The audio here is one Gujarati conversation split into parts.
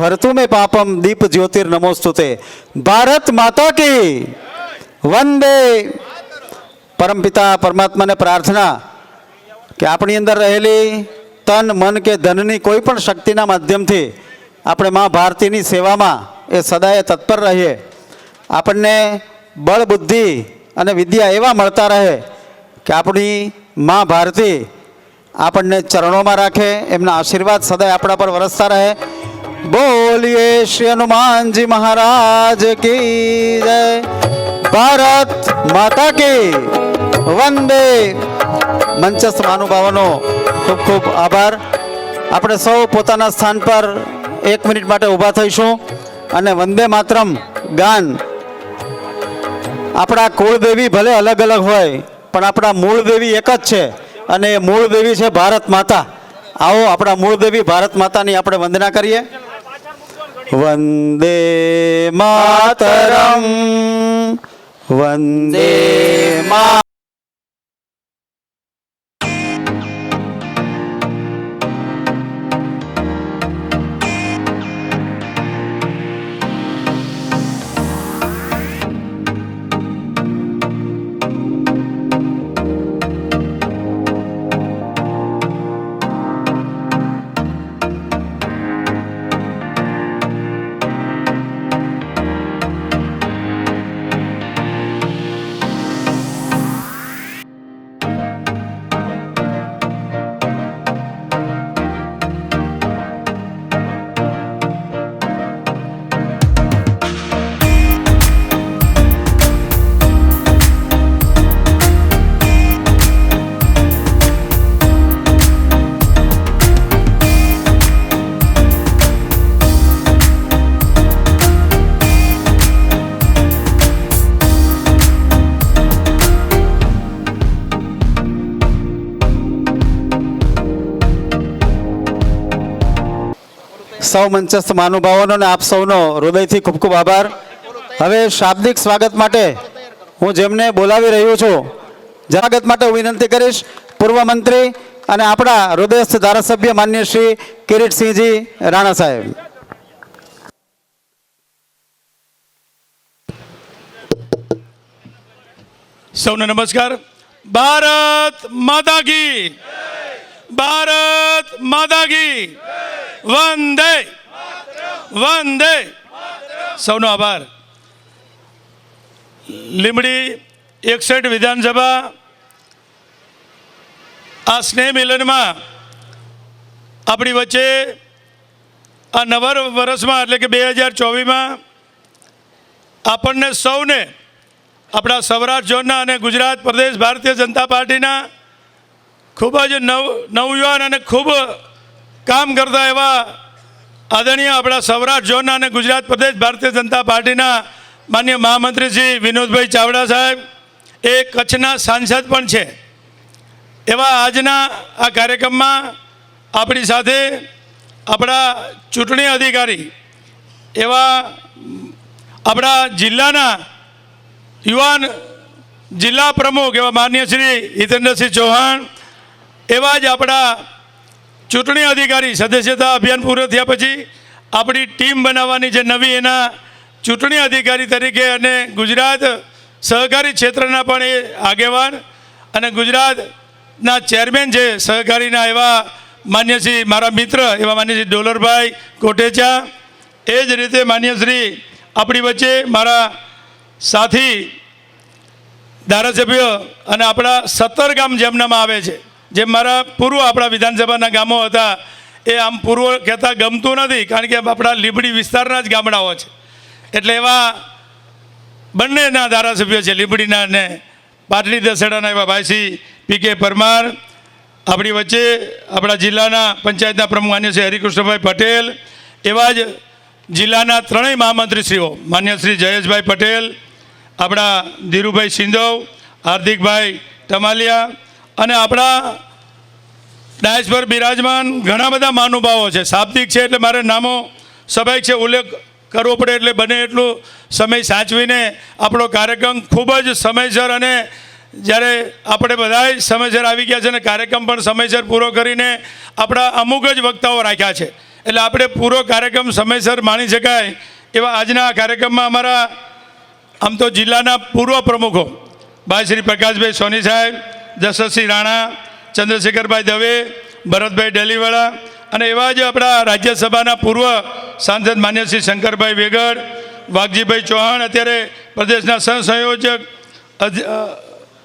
हरतु मे पापम दीप ज्योतिर्नमोस्तुते। भारत माता की वंदे। परमपिता परमात्मा ने प्रार्थना कि अपनी अंदर रहेली तन मन के धननी कोईपण शक्तिना माध्यमथी આપણે માં ભારતીની સેવામાં એ સદાય તત્પર રહીએ, આપણને બળ બુદ્ધિ અને વિદ્યા એવા મળતા રહે કે આપણી માં ભારતી આપણને ચરણોમાં રાખે, એમના આશીર્વાદ સદાય આપણા પર વરસતા રહે। બોલીએ શ્રી હનુમાનજી महाराज की जय। भारत माता की वंदे। મંચસ્થ મહાનુભાવોનો ખૂબ ખૂબ આભાર। આપણે સૌ પોતાના સ્થાન પર 1 મિનિટ માટે ઊભા થઈશું અને વંદે માતરમ ગાન। આપણા કુળદેવી ભલે અલગ અલગ હોય પણ આપણા મૂળ દેવી એક જ છે અને એ મૂળ દેવી છે ભારત માતા। આવો આપણા મૂળ દેવી ભારત માતાની આપણે વંદના કરીએ। વંદે માતરમ વંદે મા। સૌ મંચસ્થ મહાનુભાવોનો અને આપ સૌનો હૃદયથી ખૂબ ખૂબ આભાર। હવે શાબ્દિક સ્વાગત માટે હું જેમને બોલાવી રહ્યો છું, સ્વાગત માટે હું વિનંતી કરીશ પૂર્વ મંત્રી અને આપણા હૃદયસ્થ ધારાસભ્ય માન્ય શ્રી કિરીટસિંહજી રાણા સાહેબ। સૌને નમસ્કાર। ભારત માતા की, भारत माता की वंदे वंदे। સૌનો આભાર। લીંબડી 61 વિધાનસભા આ સ્નેહ મિલનમાં આપણી વચ્ચે આ નવા વર્ષમાં એટલે કે 2024માં આપણને સૌને આપણા સૌરાષ્ટ્ર ઝોનના અને ગુજરાત પ્રદેશ ભારતીય જનતા પાર્ટીના ખૂબ જ નવયુવાન અને ખૂબ કામ કરતા એવા આદરણીય આપણા સૌરાષ્ટ્ર ઝોનના અને ગુજરાત પ્રદેશ ભારતીય જનતા પાર્ટીના માન્ય મહામંત્રી શ્રી વિનોદભાઈ ચાવડા સાહેબ એ કચ્છના સાંસદ પણ છે એવા આજના આ કાર્યક્રમમાં આપણી સાથે આપણા ચૂંટણી અધિકારી એવા આપણા જિલ્લાના યુવાન જિલ્લા પ્રમુખ એવા માન્ય શ્રી હિતેન્દ્રસિંહ ચૌહાણ, એવા જ આપણા ચૂંટણી અધિકારી સદસ્યતા અભિયાન પૂરું થયા પછી આપણી ટીમ બનાવવાની જે નવી એના ચૂંટણી અધિકારી તરીકે અને ગુજરાત સહકારી ક્ષેત્રના પણ એ આગેવાન અને ગુજરાતના ચેરમેન છે સહકારીના એવા માન્ય શ્રી મારા મિત્ર એવા માન્ય શ્રી ડોલરભાઈ કોટેચા। એ જ રીતે માન્ય શ્રી આપણી વચ્ચે મારા સાથી ધારાસભ્ય અને આપણા 17 ગામ જેમનામાં આવે છે, જેમ મારા પૂર્વ આપણા વિધાનસભાના ગામો હતા એ આમ પૂર્વ કહેતા ગમતું નથી કારણ કે આપણા લીંબડી વિસ્તારના જ ગામડાઓ છે, એટલે એવા બંનેના ધારાસભ્ય છે લીંબડીના અને પાટડી દસેડાના એવા ભાઈશ્રી પી.કે. પરમાર। આપણી વચ્ચે આપણા જિલ્લાના પંચાયતના પ્રમુખ માન્ય શ્રી હરિકૃષ્ણભાઈ પટેલ, એવા જ જિલ્લાના ત્રણેય મહામંત્રીશ્રીઓ માન્ય શ્રી જયેશભાઈ પટેલ, આપણા ધીરુભાઈ સિંધવ, હાર્દિકભાઈ ટમાલિયા અને આપણા ડાયસ પર બિરાજમાન ઘણા બધા મહાનુભાવો છે। શાબ્દિક છે એટલે મારે નામો સ્વાભાવિક છે ઉલ્લેખ કરવો પડે એટલે બને એટલું સમય સાચવીને આપણો કાર્યક્રમ ખૂબ જ સમયસર અને જ્યારે આપણે બધાય સમયસર આવી ગયા છે અને કાર્યક્રમ પણ સમયસર પૂરો કરીને આપણા અમુક જ વક્તાઓ રાખ્યા છે એટલે આપણે પૂરો કાર્યક્રમ સમયસર માણી શકાય એવા આજના આ કાર્યક્રમમાં અમારા આમ તો જિલ્લાના પૂર્વ પ્રમુખો ભાઈ શ્રી પ્રકાશભાઈ સોની સાહેબ, જસવંતસિંહ રાણા, ચંદ્રશેખરભાઈ દવે, ભરતભાઈ ડેલીવાળા અને એવા જ આપણા રાજ્યસભાના પૂર્વ સાંસદ માન્ય શ્રી શંકરભાઈ વેગડ, વાઘજીભાઈ ચૌહાણ અત્યારે પ્રદેશના સહસંયોજક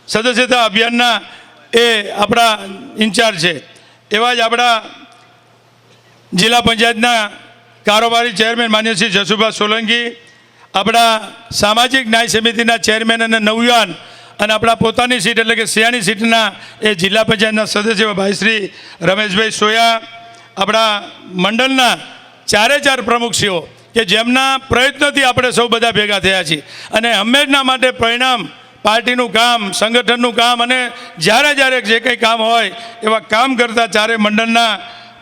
સદસ્યતા અભિયાનના એ આપણા ઇન્ચાર્જ છે. એવા જ આપણા જિલ્લા પંચાયતના કારોબારી ચેરમેન માન્ય શ્રી જસુભા સોલંકી, આપણા સામાજિક ન્યાય સમિતિના ચેરમેન અને નવયુવાન અને આપણા પોતાની સીટ એટલે કે સિયાણી સીટના એ જિલ્લા પંચાયતના સદસ્ય ભાઈ શ્રી રમેશભાઈ સોયા, આપણા મંડળના 4 પ્રમુખશ્રીઓ કે જેમના પ્રયત્નોથી આપણે સૌ બધા ભેગા થયા છીએ અને હંમેશના માટે પરિણામ પાર્ટીનું કામ, સંગઠનનું કામ અને જ્યારે જ્યારે જે કંઈ કામ હોય એવા કામ કરતા 4 મંડળના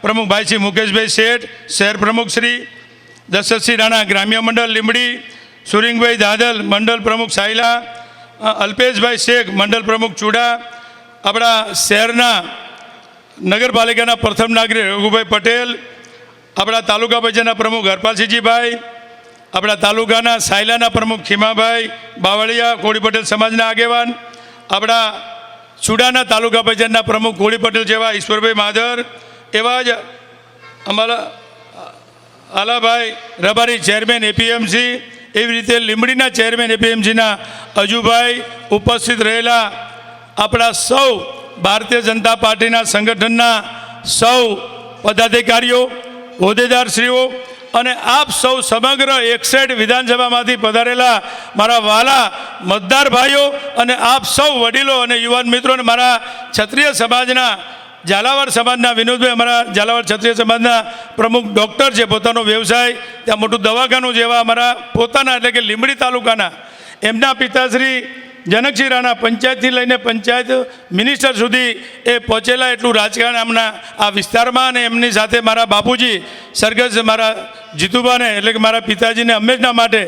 પ્રમુખ ભાઈ શ્રી મુકેશભાઈ શેઠ, શહેર પ્રમુખ શ્રી દશરથસિંહ રાણા, ગ્રામ્ય મંડળ લીંબડી, સુરિંગભાઈ દાદલ, મંડળ પ્રમુખ સાયલા, અલ્પેશભાઈ શેખ, મંડળ પ્રમુખ ચુડા, આપણા શહેરના નગરપાલિકાના પ્રથમ નાગરિક રઘુભાઈ પટેલ, આપણા તાલુકા પંચાયતના પ્રમુખ હરપાલસિંહજીભાઈ, આપણા તાલુકાના સાયલાના પ્રમુખ ખીમાભાઈ બાવળિયા, કોળી પટેલ સમાજના આગેવાન, આપણા ચુડાના તાલુકા પંચાયતના પ્રમુખ કોળી પટેલ જેવા ઈશ્વરભાઈ માધર, એવા જ અમારા આલાભાઈ રબારી ચેરમેન એપીએમસી, એવી રીતે લીંબડીના ચેરમેન એપીએમસીના અજુભાઈ, ઉપસ્થિત રહેલા આપણા સૌ ભારતીય જનતા પાર્ટીના સંગઠનના સૌ પદાધિકારીઓ, હોદ્દેદારશ્રીઓ અને આપ સૌ સમગ્ર 61 વિધાનસભામાંથી પધારેલા મારા વાલા મતદાર ભાઈઓ અને આપ સૌ વડીલો અને યુવાન મિત્રો અને મારા ક્ષત્રિય સમાજના ઝાલાવાડ સમાજના વિનોદભાઈ, અમારા ઝાલાવાડ ક્ષત્રિય સમાજના પ્રમુખ ડૉક્ટર છે, પોતાનો વ્યવસાય ત્યાં મોટું દવાખાનું જેવા અમારા પોતાના એટલે કે લીંબડી તાલુકાના એમના પિતાશ્રી જનકસિંહ રાણા પંચાયતથી લઈને પંચાયત મિનિસ્ટર સુધી એ પહોંચેલા એટલું રાજકારણ આમના આ વિસ્તારમાં અને એમની સાથે મારા બાપુજી સરગસ મારા જીતુબાને એટલે કે મારા પિતાજીને હંમેશના માટે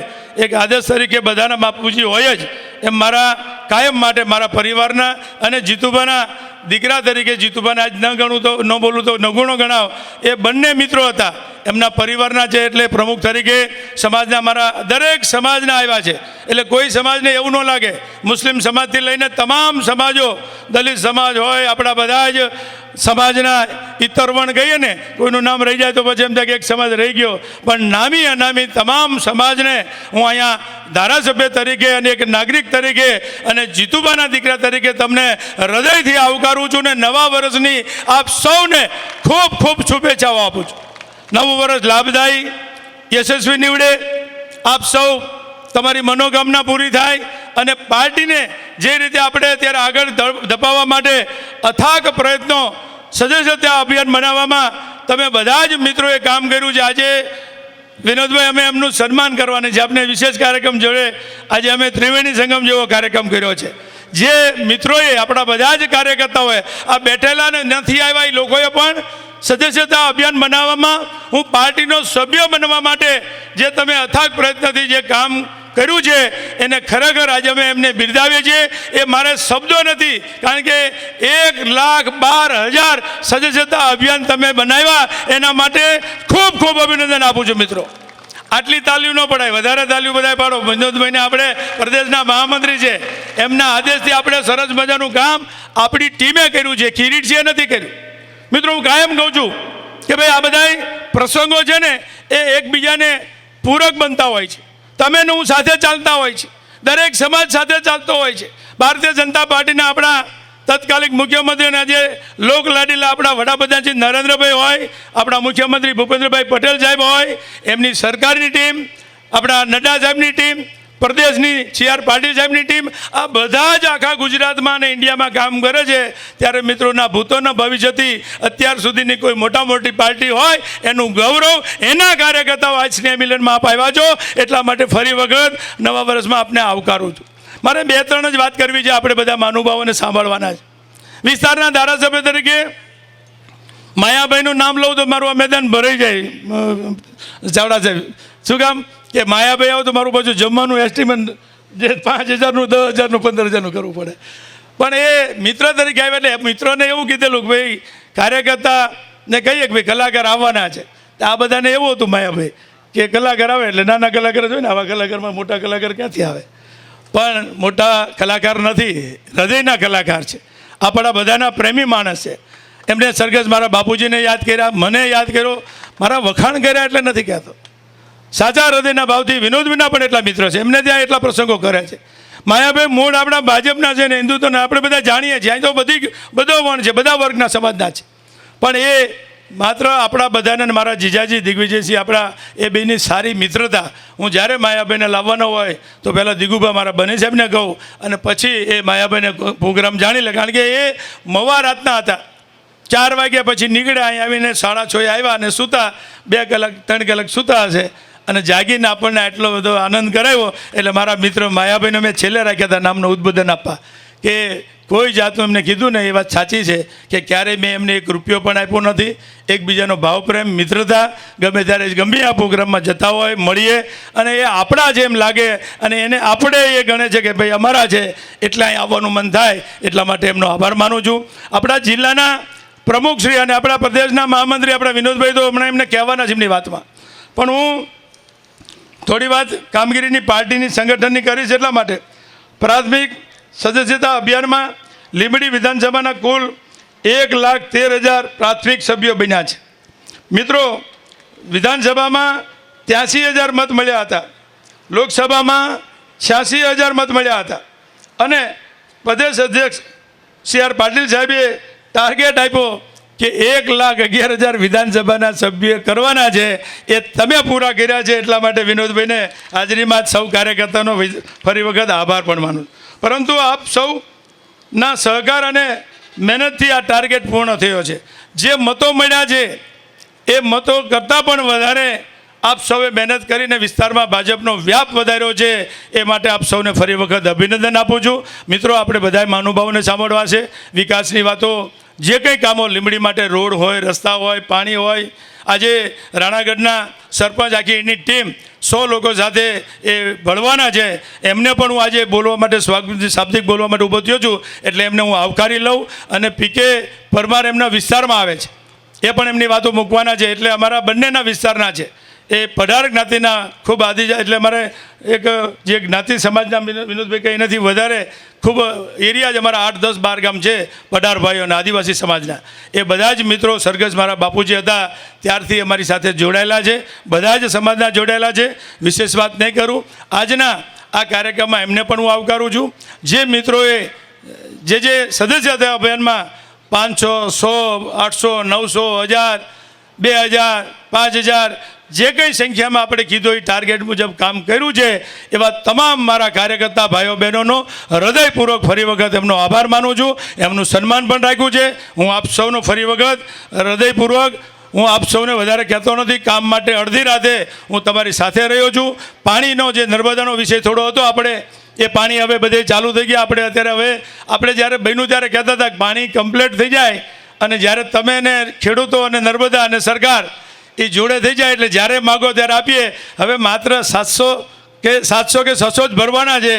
એક આદર્શ તરીકે બધાના બાપુજી હોય જ એમ મારા કાયમ માટે મારા પરિવારના અને જીતુબાના દીકરા તરીકે જીતુબાને આજ ન ગણું તો ન બોલું તો નગુણો ગણાવ એ બંને મિત્રો હતા એમના પરિવારના છે એટલે પ્રમુખ તરીકે સમાજના મારા દરેક સમાજના આવ્યા છે એટલે કોઈ સમાજને એવું ન લાગે મુસ્લિમ સમાજથી લઈને તમામ સમાજો દલિત સમાજ હોય આપણા બધા જ સમાજના ઇતરવણ કહીએ ને કોઈનું નામ રહી જાય તો પછી એમ થાય કે એક સમાજ રહી ગયો પણ નામી અનામી તમામ સમાજને હું અહીંયા ધારાસભ્ય તરીકે અને એક નાગરિક તરીકે અને જીતુબાના દીકરા તરીકે તમને હૃદયથી આવકારું છું ને નવા વર્ષની આપ સૌને ખૂબ ખૂબ શુભેચ્છાઓ આપું છું. નવું વર્ષ લાભદાયી યશસ્વી નીવડે, આપ સૌ તમારી મનોકામના પૂરી થાય અને પાર્ટીને જે રીતે આપણે અત્યારે આગળ ધપાવવા માટે અથાગ પ્રયત્નો સદસ્યતા અભિયાન બનાવવામાં તમે બધા જ મિત્રોએ કામ કર્યું છે. આજે વિનોદભાઈ અમે એમનું સન્માન કરવાની છે. આપણે વિશેષ કાર્યક્રમ જોડે આજે અમે ત્રિવેણી સંગમ જેવો કાર્યક્રમ કર્યો છે. જે મિત્રોએ આપણા બધા જ કાર્યકર્તાઓએ આ બેઠેલા ને નથી આવ્યા એ લોકોએ પણ સદસ્યતા અભિયાન બનાવવામાં હું પાર્ટીનો સભ્ય બનવા માટે જે તમે અથાગ પ્રયત્નથી જે કામ કર્યું છે એને ખરેખર આજે અમે એમને બિરદાવીએ છીએ. એ મારે શબ્દો નથી કારણ કે 1,12,000 સદસ્યતા અભિયાન તમે બનાવ્યા એના માટે ખૂબ ખૂબ અભિનંદન આપું છું મિત્રો. આટલી તાલીઓ ન પડાય, વધારે તાલીઓ બધા પાડો. વિનોદભાઈને આપણે પ્રદેશના મહામંત્રી છે એમના આદેશથી આપણે સરસ મજાનું કામ આપણી ટીમે કર્યું છે, કિરીટસિંહે નથી કર્યું. મિત્રો હું કાયમ કહું છું કે ભાઈ આ બધા પ્રસંગો છે ને એ એકબીજાને પૂરક બનતા હોય છે. તમે ને હું સાથે ચાલતા હોય છે, દરેક સમાજ સાથે ચાલતો હોય છે. ભારતીય જનતા પાર્ટીના આપણા તત્કાલિક મુખ્યમંત્રી અને આજે લોકલાડીલા આપણા વડાપ્રધાન શ્રી નરેન્દ્રભાઈ હોય, આપણા મુખ્યમંત્રી ભૂપેન્દ્રભાઈ પટેલ સાહેબ હોય, એમની સરકારની ટીમ, આપણા નડ્ડા સાહેબની ટીમ, પ્રદેશની CR પાટીલ સાહેબની ટીમ, આ બધા જ આખા ગુજરાતમાં અને ઇન્ડિયામાં કામ કરે છે. ત્યારે મિત્રોના ભૂતોના ભવિષ્યથી અત્યાર સુધીની કોઈ મોટી પાર્ટી હોય એનું ગૌરવ એના કાર્યકર્તાઓ આજ સ્નેહ મિલનમાં આપ આવ્યા છો એટલા માટે ફરી વખત નવા વર્ષમાં આપને આવકારું છું. મારે 2-3 જ વાત કરવી છે, આપણે બધા મહાનુભાવોને સાંભળવાના છે. વિસ્તારના ધારાસભ્ય તરીકે માયાભાઈનું નામ લઉં તો મારું આ મેદાન ભરાઈ જાય ચાવડા સાહેબ. શું કામ કે માયાભાઈ આવો તો મારું પાછું જમવાનું એસ્ટિમેટ જે 5,000નું 10,000નું 15,000નું કરવું પડે. પણ એ મિત્ર તરીકે આવ્યા એટલે મિત્રોને એવું કીધેલું કે ભાઈ કાર્યકર્તાને કહીએ કે ભાઈ કલાકાર આવવાના છે આ બધાને એવું હતું માયાભાઈ કે કલાકાર આવે એટલે નાના કલાકાર જ હોય ને, આવા કલાકારમાં મોટા કલાકાર ક્યાંથી આવે? પણ મોટા કલાકાર નથી, હૃદયના કલાકાર છે, આપણા બધાના પ્રેમી માણસ છે. એમને સરઘસ મારા બાપુજીને યાદ કર્યા, મને યાદ કર્યો, મારા વખાણ કર્યા એટલે નથી કહેતો. સાચા હૃદયના ભાવથી વિનોદભાઈના પણ એટલા મિત્ર છે, એમને ત્યાં એટલા પ્રસંગો કરે છે. માયાભાઈ મૂળ આપણા ભાજપના છે ને હિન્દુત્વના આપણે બધા જાણીએ છીએ. અહીં તો બધો વણ છે, બધા વર્ગના સમાજના છે. પણ એ માત્ર આપણા બધાને મારા જીજાજી દિગ્વિજયસિંહ આપણા એ બેની સારી મિત્રતા. હું જ્યારે માયાભાઈને લાવવાનો હોય તો પહેલાં દિગુભા મારા બને સાહેબને કહું અને પછી એ માયાભાઈને પ્રોગ્રામ જાણી લે. કારણ કે એ મવા રાતના હતા, 4 વાગ્યા પછી નીકળ્યા, અહીં આવીને 6:30 આવ્યા અને સૂતા, 2 કલાક 3 કલાક સૂતા હશે અને જાગીને આપણને આટલો બધો આનંદ કરાવ્યો. એટલે મારા મિત્ર માયાભાઈને મેં છેલ્લે રાખ્યા હતા નામનું ઉદ્બોધન આપવા, કે કોઈ જાતનું એમને કીધું ને એ વાત સાચી છે કે ક્યારેય મેં એમને 1 રૂપિયો પણ આપ્યો નથી. એકબીજાનો ભાવ પ્રેમ, મિત્રતા, ગમે ત્યારે ગમે આ પ્રોગ્રામમાં જતા હોય મળીએ અને એ આપણા જેમ લાગે અને એને આપણે એ ગણે છે કે ભાઈ અમારા છે એટલે અહીં આવવાનું મન થાય. એટલા માટે એમનો આભાર માનું છું. આપણા જિલ્લાના પ્રમુખશ્રી અને આપણા પ્રદેશના મહામંત્રી આપણા વિનોદભાઈ તો હમણાં એમને કહેવાના છે એમની વાતમાં, પણ હું થોડી વાત કામગીરીની પાર્ટીની સંગઠનની કરીશ. એટલા માટે પ્રાથમિક સદસ્યતા અભિયાનમાં લીંબડી વિધાનસભાના કુલ 1,13,000 પ્રાથમિક સભ્યો બન્યા છે. મિત્રો, વિધાનસભામાં 83,000 મત મળ્યા હતા, લોકસભામાં 86,000 મત મળ્યા હતા અને પ્રદેશ અધ્યક્ષ C.R. પાટીલ સાહેબે ટાર્ગેટ આપ્યો કે 1,11,000 વિધાનસભાના સભ્ય કરવાના છે. એ તમે પૂરા કર્યા છે. એટલા માટે વિનોદભાઈને હાજરીમાં સૌ કાર્યકર્તાનો ફરી વખત આભાર પણ માનું. પરંતુ આપ સૌના સહકાર અને મહેનતથી આ ટાર્ગેટ પૂર્ણ થયો છે. જે મતો મળ્યા છે એ મતો કરતાં પણ વધારે આપ સૌએ મહેનત કરીને વિસ્તારમાં ભાજપનો વ્યાપ વધાર્યો છે. એ માટે આપ સૌને ફરી વખત અભિનંદન આપું છું. મિત્રો, આપણે બધાએ મહાનુભાવોને સાંભળવા છે. વિકાસની વાતો, જે કંઈ કામો લીંબડી માટે, રોડ હોય, રસ્તા હોય, પાણી હોય, આજે રાણાગઢના સરપંચ આખી એની ટીમ 100 લોકો સાથે એ ભળવાના છે. એમને પણ હું આજે બોલવા માટે શાબ્દિક બોલવા માટે ઊભો થયો છું. એટલે એમને હું આવકારી લઉં. અને પીકે પરમાર એમના વિસ્તારમાં આવે છે, એ પણ એમની વાતો મૂકવાના છે. એટલે અમારા બંનેના વિસ્તારના છે. એ પઢાર જ્ઞાતિના ખૂબ આદિજાતિ, એટલે અમારે એક જે જ્ઞાતિ સમાજના વિનોદભાઈ કંઈ નથી, વધારે ખૂબ એરિયા જ અમારા 8, 10, 12 ગામ છે પઢાર ભાઈઓ અને આદિવાસી સમાજના. એ બધા જ મિત્રો સરઘસ મારા બાપુજી હતા ત્યારથી અમારી સાથે જોડાયેલા છે. બધા જ સમાજના જોડાયેલા છે. વિશેષ વાત નહીં કરું. આજના આ કાર્યક્રમમાં એમને પણ હું આવકારું છું. જે મિત્રોએ જે સદસ્ય હતા અભિયાનમાં 500, 100, 800, 900, 1000, 2000, 5000 જે કંઈ સંખ્યામાં આપણે કીધું એ ટાર્ગેટ મુજબ કામ કર્યું છે, એવા તમામ મારા કાર્યકર્તા ભાઈઓ બહેનોનો હૃદયપૂર્વક ફરી વખત એમનો આભાર માનું છું. એમનું સન્માન પણ રાખ્યું છે. હું આપ સૌનો ફરી વખત હૃદયપૂર્વક હું આપ સૌને વધારે કહેતો નથી. કામ માટે અડધી રાતે હું તમારી સાથે રહ્યો છું. પાણીનો જે નર્મદાનો વિષય થોડો હતો, આપણે એ પાણી હવે બધે ચાલુ થઈ ગયા. આપણે જ્યારે બન્યું ત્યારે કહેતા હતા કે પાણી કમ્પ્લીટ થઈ જાય અને જ્યારે તમે ને ખેડૂતો અને નર્મદા અને સરકાર એ જોડે થઈ જાય એટલે જ્યારે માગો ત્યારે આપીએ. હવે માત્ર 700 કે 600 જ ભરવાના છે.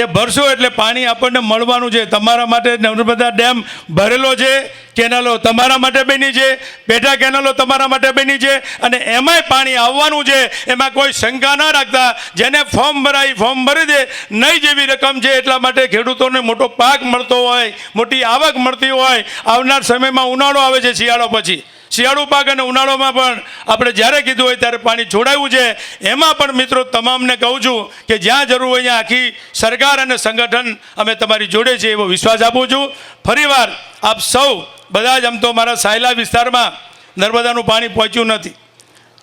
એ ભરશો એટલે પાણી આપણને મળવાનું છે. તમારા માટે નર્મદા ડેમ ભરેલો છે, કેનાલો તમારા માટે બની છે, પેટા કેનાલો તમારા માટે બની છે અને એમાંય પાણી આવવાનું છે. એમાં કોઈ શંકા ન રાખતા. જેને ફોર્મ ભરી દે, નહીં જેવી રકમ છે. એટલા માટે ખેડૂતોને મોટો પાક મળતો હોય, મોટી આવક મળતી હોય. આવનાર સમયમાં ઉનાળો આવે છે, શિયાળો પછી શિયાળુ પાક અને ઉનાળોમાં પણ આપણે જ્યારે કીધું હોય ત્યારે પાણી છોડાવ્યું છે. એમાં પણ મિત્રો તમામને કહું છું કે જ્યાં જરૂર હોય ત્યાં આખી સરકાર અને સંગઠન અમે તમારી જોડે છે એવો વિશ્વાસ આપું છું. ફરીવાર આપ સૌ બધા જ, આમ તો મારા સાયલા વિસ્તારમાં નર્મદાનું પાણી પહોંચ્યું નથી.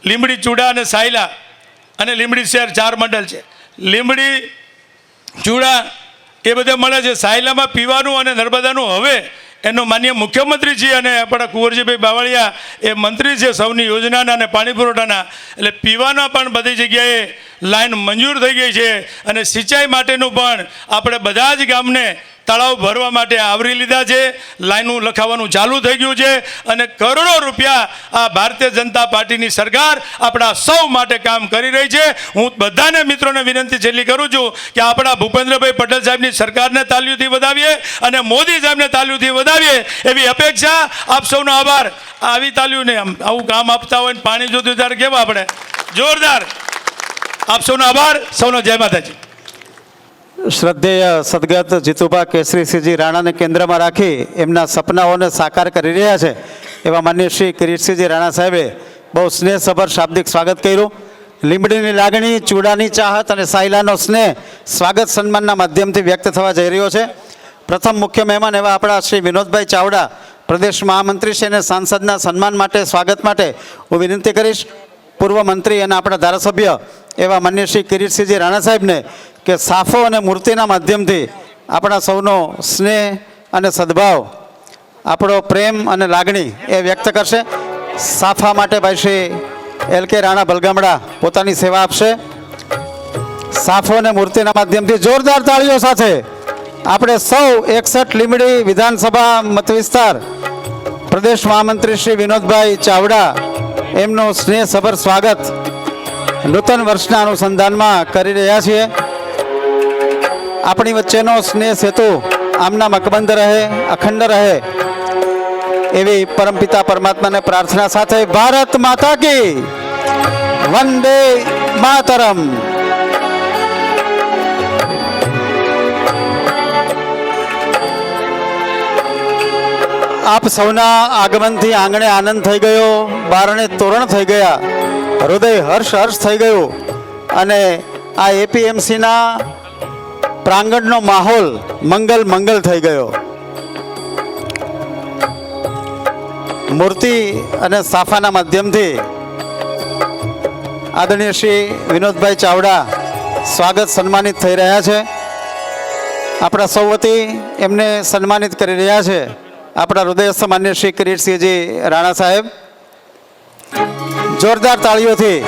લીંબડી, ચૂડા અને સાયલા અને લીંબડી શહેર 4 મંડળ છે. લીંબડી, ચૂડા એ બધે મળે છે. સાયલામાં પીવાનું અને નર્મદાનું હવે એનો માન્ય મુખ્યમંત્રી છે અને આપણા કુંવરજીભાઈ બાવળિયા એ મંત્રી છે સૌની યોજનાના અને પાણી પુરવઠાના. એટલે પીવાના પણ બધી જગ્યાએ લાઈન મંજૂર થઈ ગઈ છે અને સિંચાઈ માટેનું પણ આપણે બધા જ ગામને તળાવ ભરવા માટે આવરી લીધા છે, લાઈનું લખાવવાનું ચાલુ થઈ ગયું છે અને કરોડો રૂપિયા આ ભારતીય જનતા પાર્ટીની સરકાર આપણા સૌ માટે કામ કરી રહી છે. હું બધાને મિત્રોને વિનંતી છેલ્લી કરું છું કે આપણા ભૂપેન્દ્રભાઈ પટેલ સાહેબની સરકારને તાલીઓથી વધાવીએ અને મોદી સાહેબને તાલીઓથી વધાવીએ એવી અપેક્ષા. આપ સૌનો આભાર. આવી તાલીઓને આવું કામ આપતા હોય ને પાણી જોતું ત્યારે કેવા આપણે જોરદાર. આપ સૌનો આભાર. સૌનો જય માતાજી. શ્રદ્ધેય સદગત જીતુભા કેસરીસિંહજી રાણાને કેન્દ્રમાં રાખી એમના સપનાઓને સાકાર કરી રહ્યા છે એવા માન્ય શ્રી કિરીટસિંહજી રાણા સાહેબે બહુ સ્નેહસભર શાબ્દિક સ્વાગત કર્યું. લીંબડીની લાગણી, ચૂડાની ચાહત અને સાયલાનો સ્નેહ સ્વાગત સન્માનના માધ્યમથી વ્યક્ત થવા જઈ રહ્યો છે. પ્રથમ મુખ્ય મહેમાન એવા આપણા શ્રી વિનોદભાઈ ચાવડા, પ્રદેશ મહામંત્રી છે અને સાંસદના સન્માન માટે, સ્વાગત માટે હું વિનંતી કરીશ. પૂર્વ મંત્રી અને આપણા ધારાસભ્ય એવા માન્ય શ્રી કિરીટસિંહજી રાણા સાહેબને કે સાફો અને મૂર્તિના માધ્યમથી આપણા સૌનો સ્નેહ અને સદભાવ, આપણો પ્રેમ અને લાગણી એ વ્યક્ત કરશે. સાફા માટે ભાઈ શ્રી એલ કે રાણા બલગામડા પોતાની સેવા આપશે. સાફો અને મૂર્તિના માધ્યમથી જોરદાર તાળીઓ સાથે આપણે સૌ 61 લીંબડી વિધાનસભા મત વિસ્તાર પ્રદેશ મહામંત્રી શ્રી વિનોદભાઈ ચાવડા એમનું સ્નેહસભર સ્વાગત નૂતન વર્ષના અનુસંધાનમાં કરી રહ્યા છીએ. આપણી વચ્ચેનો સ્નેહ સેતુ આમના મકબંધ રહે, અખંડ રહે એવી પરમપિતા પરમાત્માને પ્રાર્થના સાથે ભારત માતા કી વંદે માતરમ. આપ સૌના આગમનથી આંગણે આનંદ થઈ ગયો, બારણે તોરણ થઈ ગયા, હૃદય હર્ષ થઈ ગયું અને આ એપીએમસીના પ્રાંગણનો માહોલ મંગલ થઈ ગયો. મૂર્તિ અને સાફાના માધ્યમથી આદરણીય શ્રી વિનોદભાઈ ચાવડા સ્વાગત સન્માનિત થઈ રહ્યા છે. આપણા સૌ વતી એમને સન્માનિત કરી રહ્યા છે આપણા હૃદયસ્થ માન્ય શ્રી કિરીટસિંહજી રાણા સાહેબ. જોરદાર તાળીઓથી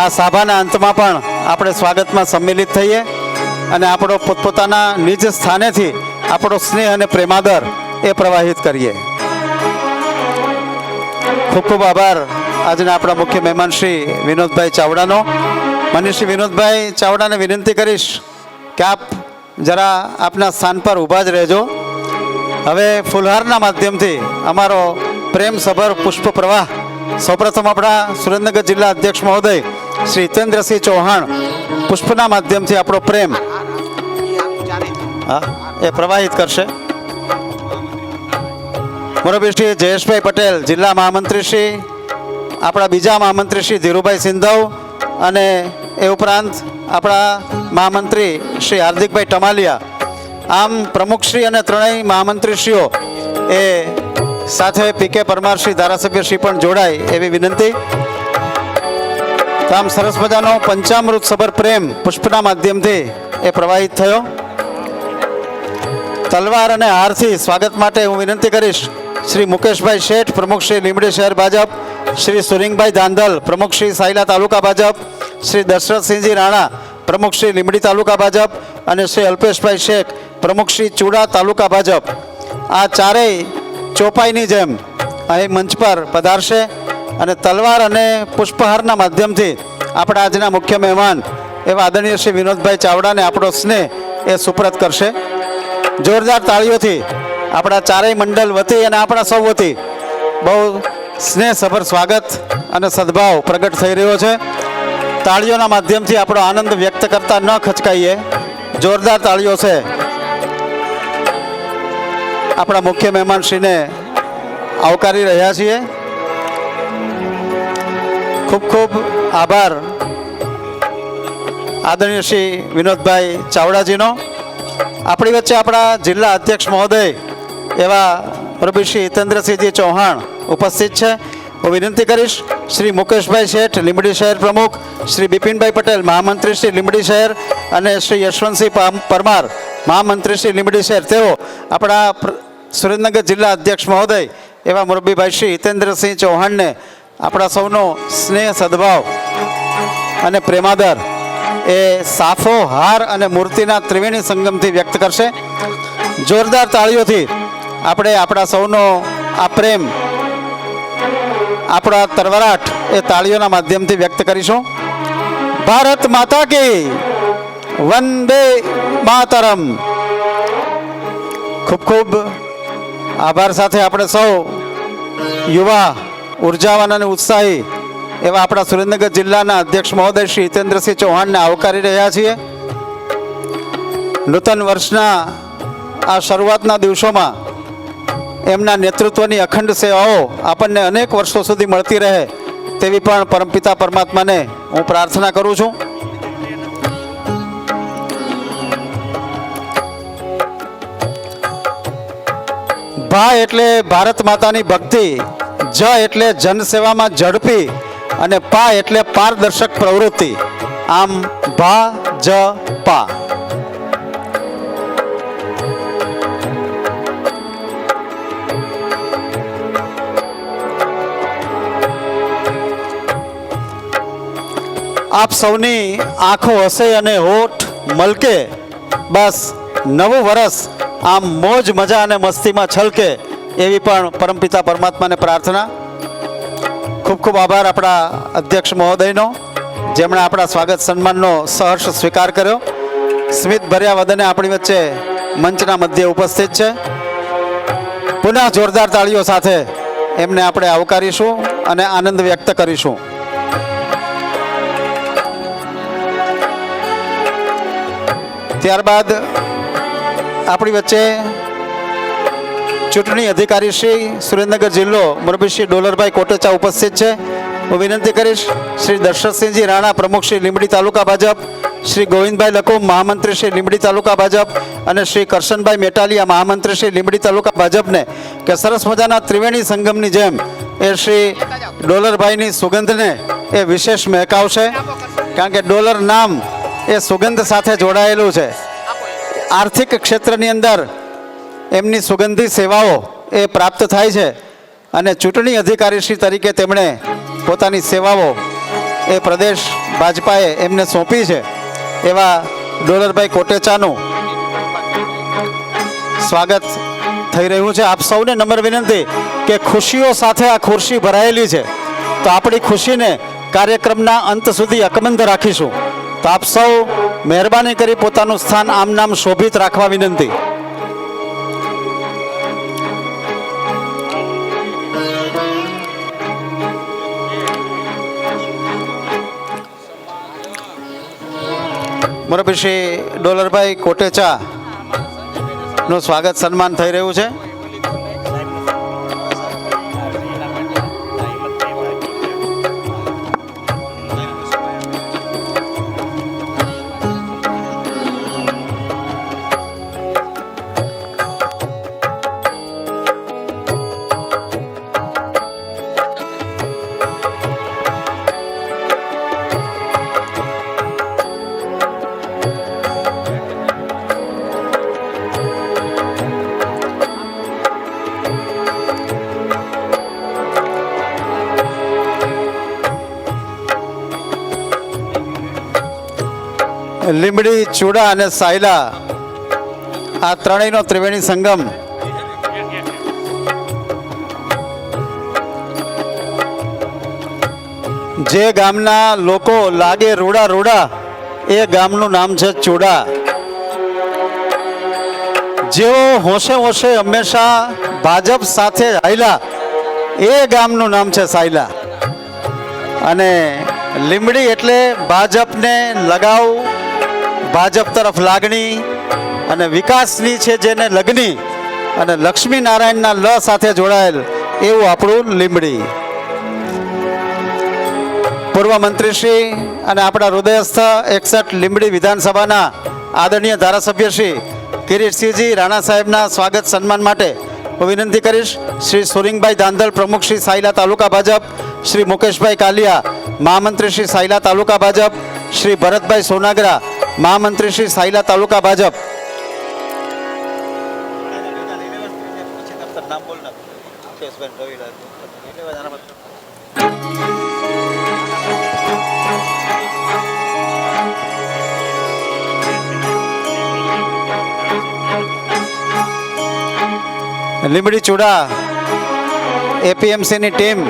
આ સભાના અંતમાં પણ આપણે સ્વાગતમાં સંમિલિત થઈએ અને આપણો પોતપોતાના નિજ સ્થાનેથી આપણો સ્નેહ અને પ્રેમાદર એ પ્રવાહિત કરીએ. ખૂબ ખૂબ આભાર આજના આપણા મુખ્ય મહેમાન શ્રી વિનોદભાઈ ચાવડાનો. માન્ય શ્રી વિનોદભાઈ ચાવડાને વિનંતી કરીશ કે આપ જરા આપના સ્થાન પર ઊભા જ રહેજો. હવે ફુલહારના માધ્યમથી અમારો પ્રેમસભર પુષ્પ પ્રવાહ સૌપ્રથમ આપણા સુરેન્દ્રનગર જિલ્લા અધ્યક્ષ મહોદય શ્રી હિતેન્દ્રસિંહ ચૌહાણ પુષ્પના માધ્યમથી આપણો પ્રેમ એ પ્રવાહિત કરશે. મુરબ્બી શ્રી જયેશભાઈ પટેલ, જિલ્લા મહામંત્રી શ્રી, આપણા બીજા મહામંત્રી શ્રી ધીરુભાઈ સિંધવ અને એ ઉપરાંત આપણા મહામંત્રી શ્રી હાર્દિકભાઈ ટમાલિયા, આમ પ્રમુખશ્રી અને ત્રણેય મહામંત્રીશ્રીઓ એ સાથે પીકે પરમાર શ્રી ધારાસભ્યશ્રી પણ જોડાય એવી વિનંતી. તો આમ સરસ મજાનો પંચામૃત સભર પ્રેમ પુષ્પના માધ્યમથી એ પ્રવાહિત થયો. તલવાર અને હારથી સ્વાગત માટે હું વિનંતી કરીશ શ્રી મુકેશભાઈ શેઠ, પ્રમુખ શ્રી લીંબડી શહેર ભાજપ, શ્રી સુરિંગભાઈ ધાંધલ, પ્રમુખ શ્રી સાયલા તાલુકા ભાજપ, શ્રી દશરથસિંહજી રાણા, પ્રમુખ શ્રી લીંબડી તાલુકા ભાજપ અને શ્રી અલ્પેશભાઈ શેખ, પ્રમુખ શ્રી ચૂડા તાલુકા ભાજપ. આ ચારેય ચોપાઈની જેમ અહીં મંચ પર પધારશે અને તલવાર અને પુષ્પહારના માધ્યમથી આપણા આજના મુખ્ય મહેમાન એવા આદરણીય શ્રી વિનોદભાઈ ચાવડાને આપણો સ્નેહ એ સુપ્રત કરશે. જોરદાર તાળીઓથી આપણા ચારેય મંડળ વતી અને આપણા સૌ વતી બહુ સ્નેહસભર સ્વાગત અને સદભાવ પ્રગટ થઈ રહ્યો છે. તાળીઓના માધ્યમથી આપણો આનંદ વ્યક્ત કરતા ન ખચકાઈએ. જોરદાર તાળીઓ છે. આપણા મુખ્ય મહેમાનશ્રીને આવકારી રહ્યા છીએ. ખૂબ ખૂબ આભાર આદરણીય શ્રી વિનોદભાઈ ચાવડાજીનો. આપણી વચ્ચે આપણા જિલ્લા અધ્યક્ષ મહોદય એવા પ્રભુ શ્રી હિતેન્દ્રસિંહજી ચૌહાણ ઉપસ્થિત છે. હું વિનંતી કરીશ શ્રી મુકેશભાઈ શેઠ, લીંબડી શહેર પ્રમુખ, શ્રી બિપિનભાઈ પટેલ, મહામંત્રી શ્રી લીંબડી શહેર અને શ્રી યશવંતસિંહ પરમાર, મહામંત્રી શ્રી લીંબડી શહેર, તેઓ આપણા સુરેન્દ્રનગર જિલ્લા અધ્યક્ષ મહોદય એવા મુરબ્બીભાઈ શ્રી હિતેન્દ્રસિંહ ચૌહાણને આપણા સૌનો સ્નેહ, સદભાવ અને પ્રેમાદર એ સાફો, હાર અને મૂર્તિના ત્રિવેણી સંગમથી વ્યક્ત કરશે. જોરદાર તાળીઓથી આપણે આપણા સૌનો આ પ્રેમ, આપણા તરવરાટ એ તાળીઓના માધ્યમથી વ્યક્ત કરીશું. ભારત માતા કી વંદે માતરમ. ખૂબ ખૂબ આભાર સાથે આપણે સૌ યુવા, ઉર્જાવાન અને ઉત્સાહી એવા આપણા સુરેન્દ્રનગર જિલ્લાના અધ્યક્ષ મહોદય શ્રી હિતેન્દ્રસિંહ ચૌહાણને આવકારી રહ્યા છીએ. નૂતન વર્ષના આ શરૂઆતના દિવસોમાં એમના નેતૃત્વની અખંડ સેવાઓ આપણને અનેક વર્ષો સુધી મળતી રહે તેવી પણ પરમપિતા પરમાત્માને હું પ્રાર્થના કરું છું. ભા એટલે ભારત માતાની ભક્તિ, જ એટલે જનસેવામાં ઝડપી અને પા એટલે પારદર્શક પ્રવૃત્તિ. આમ ભા જ પા. આપ સૌની આંખો હસે અને હોઠ મલકે, બસ નવું વર્ષ આમ મોજ મજા અને મસ્તીમાં છલકે એવી પણ પરમપિતા પરમાત્માને પ્રાર્થના. ખૂબ ખૂબ આભાર આપણા અધ્યક્ષ મહોદયનો, જેમણે આપણા સ્વાગત સન્માનનો સહર્ષ સ્વીકાર કર્યો. સ્મિત ભર્યા વદને આપણી વચ્ચે મંચના મધ્યે ઉપસ્થિત છે. પુનઃ જોરદાર તાળીઓ સાથે એમને આપણે આવકારીશું અને આનંદ વ્યક્ત કરીશું. ત્યારબાદ આપણી વચ્ચે ચૂંટણી અધિકારી શ્રી સુરેન્દ્રનગર જિલ્લો મોરબી શ્રી ડોલરભાઈ કોટેચા ઉપસ્થિત છે. હું વિનંતી કરીશ શ્રી દશરથસિંહજી રાણા, પ્રમુખ શ્રી લીંબડી તાલુકા ભાજપ, શ્રી ગોવિંદભાઈ લકુમ, મહામંત્રી શ્રી લીંબડી તાલુકા ભાજપ, અને શ્રી કરશનભાઈ મેટાલિયા, મહામંત્રી શ્રી લીંબડી તાલુકા ભાજપને કે સરસ મજાના ત્રિવેણી સંગમની જેમ એ શ્રી ડોલરભાઈની સુગંધને એ વિશેષ મહેકાવશે. કારણ કે ડોલર નામ એ સુગંધ સાથે જોડાયેલું છે. આર્થિક ક્ષેત્રની અંદર એમની સુગંધી સેવાઓ એ પ્રાપ્ત થાય છે અને ચૂંટણી અધિકારીશ્રી તરીકે તેમણે પોતાની સેવાઓ એ પ્રદેશ ભાજપાએ એમને સોંપી છે. એવા ડોલરભાઈ કોટેચાનું સ્વાગત થઈ રહ્યું છે. આપ સૌને નમ્ર વિનંતી કે ખુશીઓ સાથે આ ખુરશી ભરાયેલી છે, તો આપણી ખુશીને કાર્યક્રમના અંત સુધી અકબંધ રાખીશું. તો આપ સૌ મહેરબાની કરી પોતાનું સ્થાન આમ નામ શોભિત રાખવા વિનંતી. મોરબી શ્રી ડોલરભાઈ કોટેચા નું સ્વાગત સન્માન થઈ રહ્યું છે. લીંબડી, ચૂડા અને સાયલા આ ત્રણેયનો ત્રિવેણી સંગમ જે ગામના લોકો લાગે રૂડા રૂડા એ ગામનું નામ છે ચૂડા. જેઓ હોશે હોશે હંમેશા ભાજપ સાથે હાયલા એ ગામનું નામ છે સાયલા. અને લીંબડી એટલે ભાજપને લગાવ, ભાજપ તરફ લાગણી અને વિકાસની છે જેને લગની, અને લક્ષ્મી નારાયણના લ સાથે જોડાયેલ એવું આપણું લીંબડી. પૂર્વ મંત્રીશ્રી અને આપણા હૃદયસ્થ 61 લીંબડી વિધાનસભાના આદરણીય ધારાસભ્ય શ્રી કિરીટસિંહજી રાણા સાહેબના સ્વાગત સન્માન માટે હું વિનંતી કરીશ શ્રી સુરિંગભાઈ દાંધલ, પ્રમુખ શ્રી સાયલા તાલુકા ભાજપ, શ્રી મુકેશભાઈ કાલિયા, મહામંત્રી શ્રી સાયલા તાલુકા ભાજપ, શ્રી ભરતભાઈ સોનાગરા, મહામંત્રી શ્રી સાયલા તાલુકા ભાજપ. લીંબડી ચૂડા એપીએમસીની ટીમ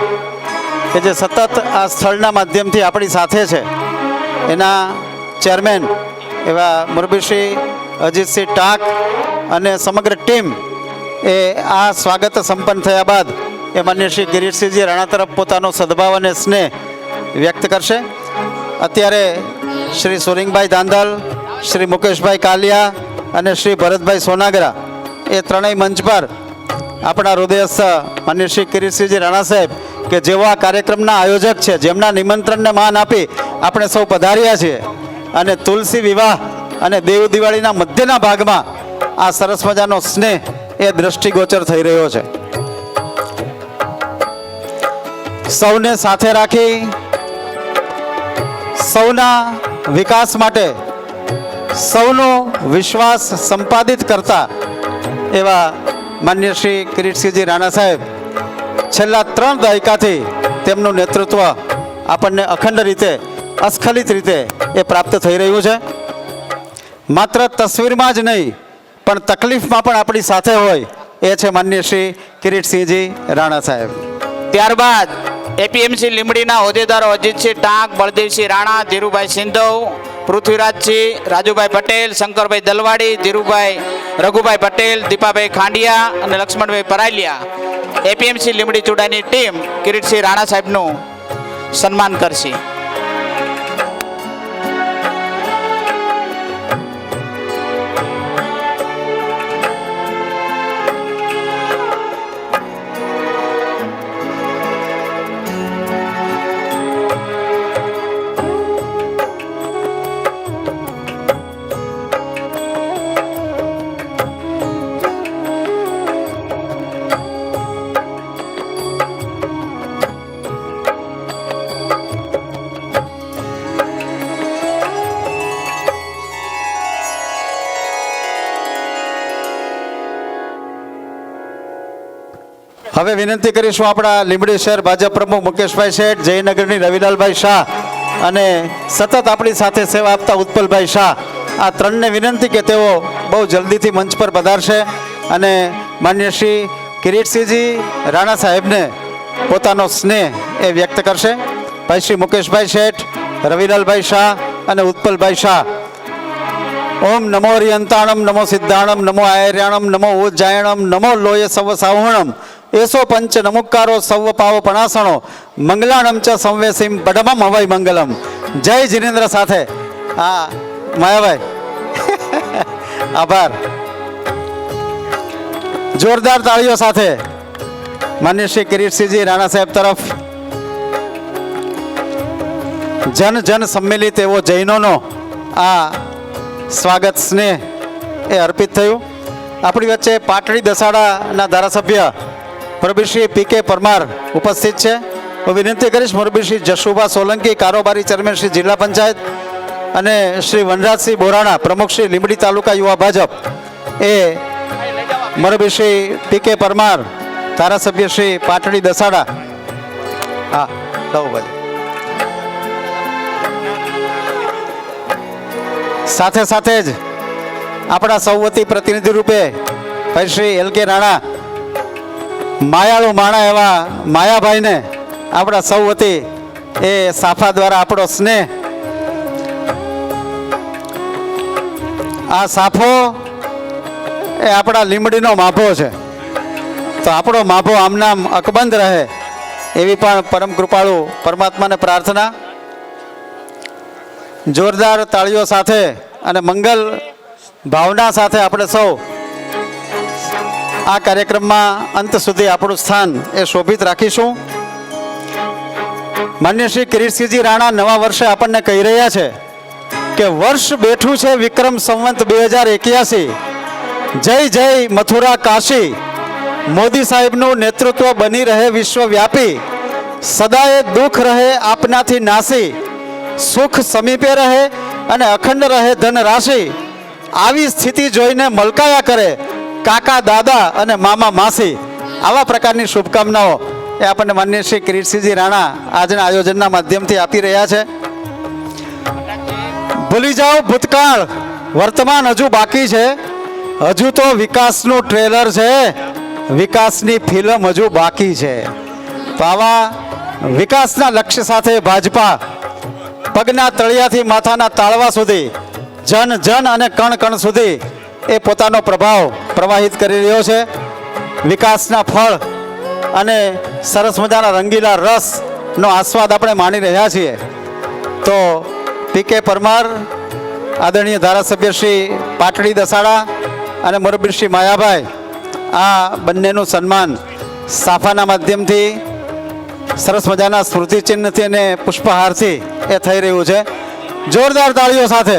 કે જે સતત આ સ્થળના માધ્યમથી આપણી સાથે છે, એના ચેરમેન એવા મોરબીશ્રી અજીતસિંહ ટાંક અને સમગ્ર ટીમ એ આ સ્વાગત સંપન્ન થયા બાદ એ માન્ય શ્રી કિરીટસિંહજી રાણા તરફ પોતાનો સદભાવ અને સ્નેહ વ્યક્ત કરશે. અત્યારે શ્રી સોરિંગભાઈ ધાંધલ, શ્રી મુકેશભાઈ કાલિયા અને શ્રી ભરતભાઈ સોનાગરા એ ત્રણેય મંચ પર આપણા હૃદયસ્થ માન્ય શ્રી કિરીટસિંહજી રાણા સાહેબ કે જેઓ આ કાર્યક્રમના આયોજક છે, જેમના નિમંત્રણને માન આપી આપણે સૌ પધાર્યા છીએ અને તુલસી વિવાહ અને દેવ દિવાળીના મધ્યના ભાગમાં આ સરસ મજાનો સ્નેહ એ દ્રષ્ટિગોચર થઈ રહ્યો છે. સૌને સાથે રાખી સૌના વિકાસ માટે સૌનો વિશ્વાસ સંપાદિત કરતા એવા માન્ય શ્રી કિરીટસિંહજી રાણા સાહેબ છેલ્લા 3 દાયકાથી તેમનું નેતૃત્વ આપણને અખંડ રીતે અસ્ખલિત રીતે એ પ્રાપ્ત થઈ રહ્યું છે. માત્ર તસવીરમાં જ નહીં પણ તકલીફમાં પણ આપણી સાથે હોય એ છે માન્ય શ્રી કિરીટસિંહજી રાણા સાહેબ. ત્યારબાદ એપીએમસી લીંબડીના હોદ્દેદારો અજીતસિંહ ટાંક, બળદેવસિંહ રાણા, ધીરુભાઈ સિંધવ, પૃથ્વીરાજસિંહ, રાજુભાઈ પટેલ, શંકરભાઈ દલવાડી, ધીરુભાઈ રઘુભાઈ પટેલ, દીપાભાઈ ખાંડિયા અને લક્ષ્મણભાઈ પરાલિયા એપીએમસી લીંબડી ચૂડાની ટીમ કિરીટસિંહ રાણા સાહેબનું સન્માન કરશે. હવે વિનંતી કરીશું આપણા લીંબડી શહેર ભાજપ પ્રમુખ મુકેશભાઈ શેઠ, જયનગરની રવિલાલભાઈ શાહ અને સતત આપણી સાથે સેવા આપતા ઉત્પલભાઈ શાહ, આ ત્રણને વિનંતી કે તેઓ બહુ જલ્દીથી મંચ પર પધારશે અને માન્ય શ્રી કિરીટસિંહજી રાણા સાહેબને પોતાનો સ્નેહ એ વ્યક્ત કરશે. ભાઈ શ્રી મુકેશભાઈ શેઠ, રવિલાલભાઈ શાહ અને ઉત્પલભાઈ શાહ. ઓમ નમો હરિયંતાણમ, નમો સિદ્ધાણમ, નમો આયર્યાણમ, નમો ઉજ્જાયણમ, નમો લોય સવ સાહુણમ, એસો પંચ નમુકારો સૌ પાવ પણાસણો, મંગલાણમ ચ સંવેસીમ બડમમ હવય મંગલમ. જય જીનેન્દ્ર સાથે. હા માયાભાઈ આભાર. જોરદાર તાળીઓ સાથે માન્ય શ્રી કિરીટસિંહજી રાણા સાહેબ તરફ જન જન સંમેલિત એવો જૈનોનો આ સ્વાગત સ્નેહ એ અર્પિત થયું. આપણી વચ્ચે પાટડી દસાડાના ધારાસભ્ય મોરબીશ્રી પી.કે. પરમાર ઉપસ્થિત છે. હું વિનંતી કરીશ મોરબીશ્રી જશુભા સોલંકી, કારોબારી ચેરમેન શ્રી જિલ્લા પંચાયત, અને શ્રી વનરાજસિંહ બોરાણા, પ્રમુખ શ્રી લીંબડી તાલુકા યુવા ભાજપ, એ મોરબીશ્રી પી.કે. પરમાર, ધારાસભ્ય શ્રી પાટડી દસાડા. હા લઉં ભાઈ. સાથે સાથે જ આપણા સૌ વતી પ્રતિનિધિ રૂપે ભાઈ શ્રી એલ.કે. રાણા, માયાળુ માણા એવા માયાભાઈને આપણા સૌ વતી એ સાફા દ્વારા આપણો સ્નેહ, આ સાફો એ આપણા લીંબડીનો માભો છે, તો આપણો માભો આમનામ અકબંધ રહે એવી પણ પરમ કૃપાળુ પરમાત્માને પ્રાર્થના. જોરદાર તાળીઓ સાથે અને મંગલ ભાવના સાથે આપણે સૌ આ કાર્યક્રમમાં અંત સુધી આપણું સ્થાન એ શોભિત રાખીશું. માન્ય શ્રી કિરીટસિંહજી રાણા નવા વર્ષે આપણને કહી રહ્યા છે કે વર્ષ બેઠું છે વિક્રમ સંવંત 2081. જય જય મથુરા કાશી. મોદી સાહેબનું નેતૃત્વ બની રહે વિશ્વવ્યાપી. સદાય દુઃખ રહે આપનાથી નાસી. સુખ સમીપે રહે અને અખંડ રહે ધન રાશિ. આવી સ્થિતિ જોઈને મલકાયા કરે કાકા દાદા અને મામા માસી. આવા પ્રકારની શુભકામનાઓ એ આપણને માન્ય શ્રી કિરીટસિંહજી રાણા આજના આયોજનના માધ્યમથી આપી રહ્યા છે. ભૂલી જાઓ ભૂતકાળ, વર્તમાન હજુ બાકી છે, હજુ તો વિકાસનું ટ્રેલર છે. વિકાસની ફિલ્મ હજુ બાકી છે. તો આવા વિકાસના લક્ષ્ય સાથે ભાજપા પગના તળિયાથી માથાના તાળવા સુધી જન જન અને કણ કણ સુધી એ પોતાનો પ્રભાવ પ્રવાહિત કરી રહ્યો છે. વિકાસના ફળ અને સરસ મજાના રંગીલા રસનો આસ્વાદ આપણે માણી રહ્યા છીએ. તો પી.કે. પરમાર, આદરણીય ધારાસભ્ય શ્રી પાટડી દસાડા અને મોરબી શ્રી માયાભાઈ, આ બંનેનું સન્માન સાફાના માધ્યમથી સરસ મજાના સ્મૃતિચિહ્નથી અને પુષ્પહારથી એ થઈ રહ્યું છે. જોરદાર તાળીઓ સાથે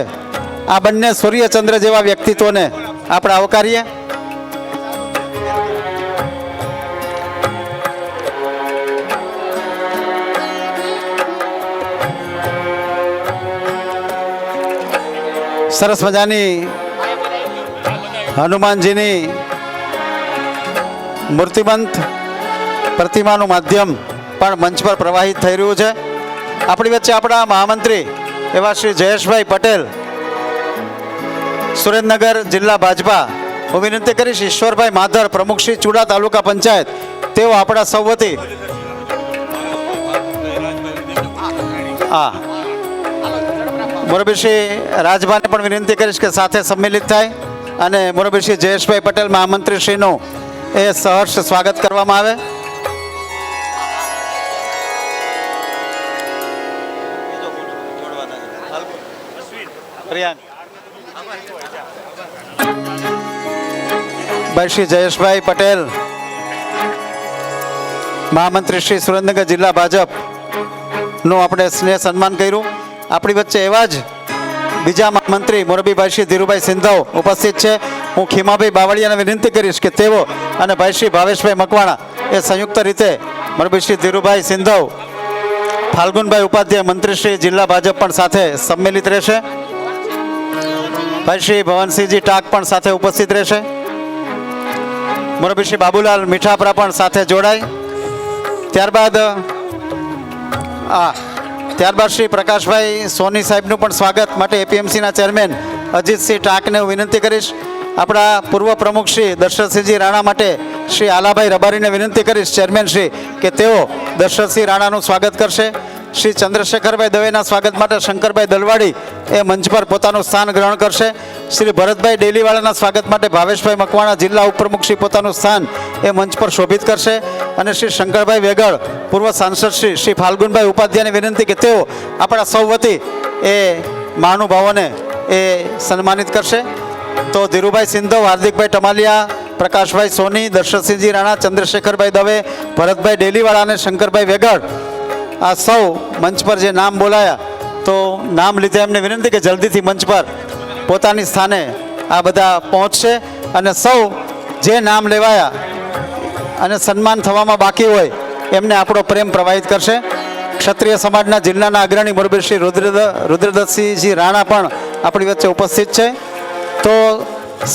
આ બંને સૂર્યચંદ્ર જેવા વ્યક્તિત્વને આપણે આવકારીએ. સરસ મજાની હનુમાનજીની મૂર્તિબંધ પ્રતિમાનું માધ્યમ પણ મંચ પર પ્રવાહિત થઈ રહ્યું છે. આપણી વચ્ચે આપણા મહામંત્રી એવા શ્રી જયેશભાઈ પટેલ, સુરેન્દ્રનગર જિલ્લા ભાજપા, હું વિનંતી કરીશ ઈશ્વરભાઈ માધર, પ્રમુખ શ્રી ચુડા તાલુકા પંચાયત, તેઓ આપણા સૌ વતી મોરબી શ્રી રાજભાને પણ વિનંતી કરીશ કે સાથે સંમિલિત થાય અને મોરબી શ્રી જયેશભાઈ પટેલ મહામંત્રી શ્રીનું એ સહર્ષ સ્વાગત કરવામાં આવે. ભાઈ શ્રી જયેશભાઈ પટેલ, મહામંત્રી શ્રી સુરેન્દ્રનગર જિલ્લા ભાજપનું આપણે સ્નેહ સન્માન કર્યું. આપણી વચ્ચે એવા જ બીજા મહામંત્રી મોરબીભાઈ શ્રી ધીરુભાઈ સિંધવ ઉપસ્થિત છે. હું ખીમાભાઈ બાવળિયાને વિનંતી કરીશ કે તેઓ અને ભાઈ શ્રી ભાવેશભાઈ મકવાણા એ સંયુક્ત રીતે મોરબી શ્રી ધીરુભાઈ સિંધવ, ફાલ્ગુનભાઈ ઉપાધ્યાય મંત્રી શ્રી જિલ્લા ભાજપ પણ સાથે સંમેલિત રહેશે. ભાઈ શ્રી ભવનસિંહજી ટાક પણ સાથે ઉપસ્થિત રહેશે. મોરબી શ્રી બાબુલાલ મીઠાપરા પણ સાથે જોડાય. ત્યારબાદ શ્રી પ્રકાશભાઈ સોની સાહેબનું પણ સ્વાગત માટે એપીએમસીના ચેરમેન અજીતસિંહ ટાંકને હું વિનંતી કરીશ. આપણા પૂર્વ પ્રમુખ શ્રી દશરથસિંહજી રાણા માટે શ્રી આલાભાઈ રબારીને વિનંતી કરીશ ચેરમેન શ્રી કે તેઓ દશરથસિંહ રાણાનું સ્વાગત કરશે. શ્રી ચંદ્રશેખરભાઈ દવેના સ્વાગત માટે શંકરભાઈ દલવાડી એ મંચ પર પોતાનું સ્થાન ગ્રહણ કરશે. શ્રી ભરતભાઈ ડેલીવાળાના સ્વાગત માટે ભાવેશભાઈ મકવાણા જિલ્લા ઉપપ્રમુખ શ્રી પોતાનું સ્થાન એ મંચ પર શોભિત કરશે. અને શ્રી શંકરભાઈ વેગળ, પૂર્વ સાંસદ શ્રી ફાલ્ગુનભાઈ ઉપાધ્યાયને વિનંતી કે તેઓ આપણા સૌ વતી એ મહાનુભાવોને એ સન્માનિત કરશે. તો ધીરુભાઈ સિંધવ, હાર્દિકભાઈ ટમાલિયા, પ્રકાશભાઈ સોની, દશરથસિંહજી રાણા, ચંદ્રશેખરભાઈ દવે, ભરતભાઈ ડેલીવાળા અને શંકરભાઈ વેગળ, આ સૌ મંચ પર જે નામ બોલાયા, તો નામ લીધે એમને વિનંતી કે જલ્દીથી મંચ પર પોતાની સ્થાને આ બધા પહોંચશે અને સૌ જે નામ લેવાયા અને સન્માન થવામાં બાકી હોય એમને આપણો પ્રેમ પ્રવાહિત કરશે. ક્ષત્રિય સમાજના જિલ્લાના અગ્રણી મોરબી શ્રી રુદ્રદત્તસિંહજી રાણા પણ આપણી વચ્ચે ઉપસ્થિત છે. તો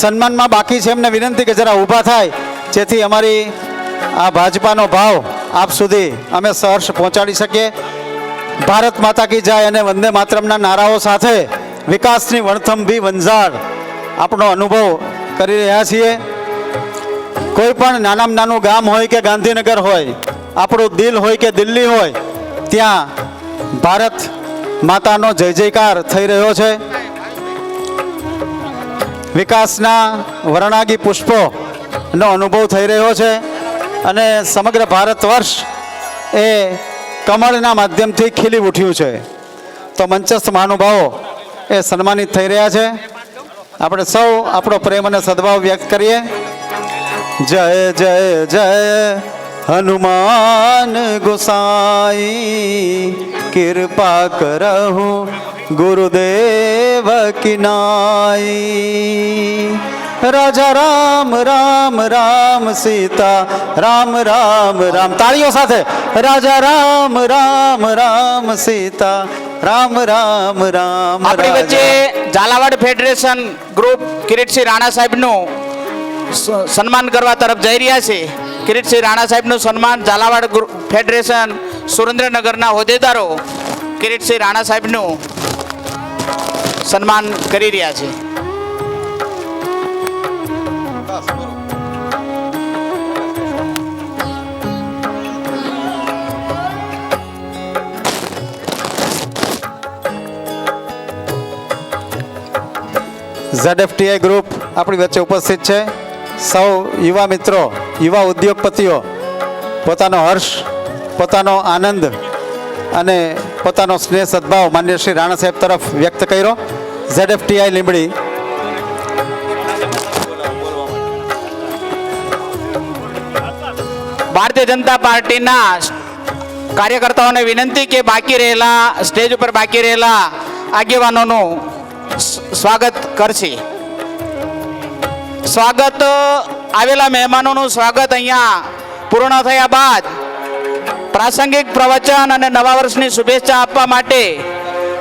સન્માનમાં બાકી છે એમને વિનંતી કે જરા ઊભા થાય, જેથી અમારી આ ભાજપાનો ભાવ આપ સુધી અમે સહર્ષ પહોંચાડી શકીએ. ભારત માતા કી જય અને વંદે માતરમના નારાઓ સાથે વિકાસની વણથંભી વંજાર આપણો અનુભવ કરી રહ્યા છીએ. કોઈ પણ નાનામાં નાનું ગામ હોય કે ગાંધીનગર હોય, આપણું દિલ હોય કે દિલ્હી હોય, ત્યાં ભારત માતાનો જય જયકાર થઈ રહ્યો છે. વિકાસના વરણાગી પુષ્પોનો અનુભવ થઈ રહ્યો છે અને સમગ્ર ભારત વર્ષ એ કમળના માધ્યમથી ખીલી ઉઠ્યું છે. તો મંચસ્થ મહાનુભાવો એ સન્માનિત થઈ રહ્યા છે. આપણે સૌ આપણો પ્રેમ અને સદભાવ વ્યક્ત કરીએ. જય જય જય હનુમાન ગોસાઈ, કૃપા કરહુ ગુરુદેવ કિનાઈ. રાજા રામ રામ રામ સીતા રામ રામ રામ, તાળીઓ સાથે રાજા રામ રામ રામ સીતા રામ રામ રામ. આપણી વચ્ચે ઝાલાવાડ ફેડરેશન ગ્રુપ કિરીટસિંહ રાણા સાહેબનું સન્માન કરવા તરફ જઈ રહ્યા છે. કિરીટસિંહ રાણા સાહેબનું સન્માન ઝાલાવાડ ફેડરેશન સુરેન્દ્રનગરના હોદ્દેદારો કિરીટસિંહ રાણા સાહેબનું સન્માન કરી રહ્યા છે. ZFTI ગ્રુપ આપણી વચ્ચે ઉપસ્થિત છે. સૌ યુવા મિત્રો, યુવા ઉદ્યોગપતિઓ પોતાનો હર્ષ, પોતાનો આનંદ અને પોતાનો સ્નેહ સદભાવ માન્ય શ્રી રાણા સાહેબ તરફ વ્યક્ત કર્યો. ZFTI લીંબડી. ભારતીય જનતા પાર્ટીના કાર્યકર્તાઓને વિનંતી કે બાકી રહેલા સ્ટેજ ઉપર બાકી રહેલા આગેવાનોનું સ્વાગત કરશે. સ્વાગત આવેલા મહેમાનોનું સ્વાગત અહીંયા પૂર્ણ થયા બાદ પ્રાસંગિક પ્રવચન અને નવા વર્ષની શુભેચ્છા આપવા માટે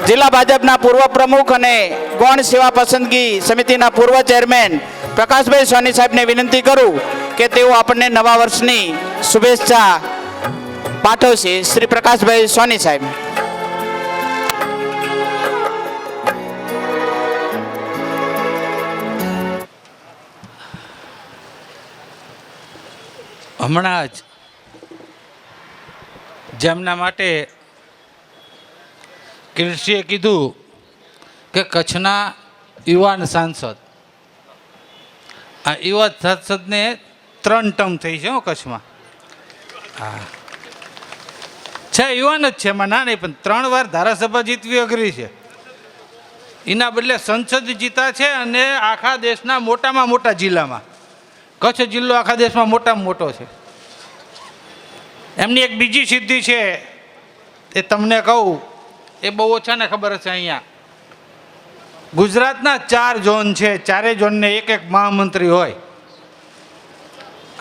જિલ્લા ભાજપના પૂર્વ પ્રમુખ અને ગૌણ સેવા પસંદગી સમિતિના પૂર્વ ચેરમેન પ્રકાશભાઈ સોની સાહેબને વિનંતી કરું કે તેઓ આપણને નવા વર્ષની શુભેચ્છા પાઠવશે. શ્રી પ્રકાશભાઈ સોની સાહેબ. હમણાં જ જેમના માટે કિરીટસિંહે કીધું કે કચ્છના યુવાન સાંસદ, આ યુવા સાંસદને 3 ટર્મ થઈ છે કચ્છમાં. હા છે, યુવાન જ છે, એમાં ના નહીં, પણ 3 વાર ધારાસભા જીતવી અઘરી છે. એના બદલે સંસદ જીતા છે અને આખા દેશના મોટામાં મોટા જિલ્લામાં કચ્છ જિલ્લો આખા દેશમાં મોટામાં મોટો છે. એમની એક બીજી સિદ્ધિ છે, એ તમને કહું, એ બહુ ઓછાને ખબર હશે. અહીંયા ગુજરાતના 4 ઝોન છે, 4 ઝોનને એક મહામંત્રી હોય.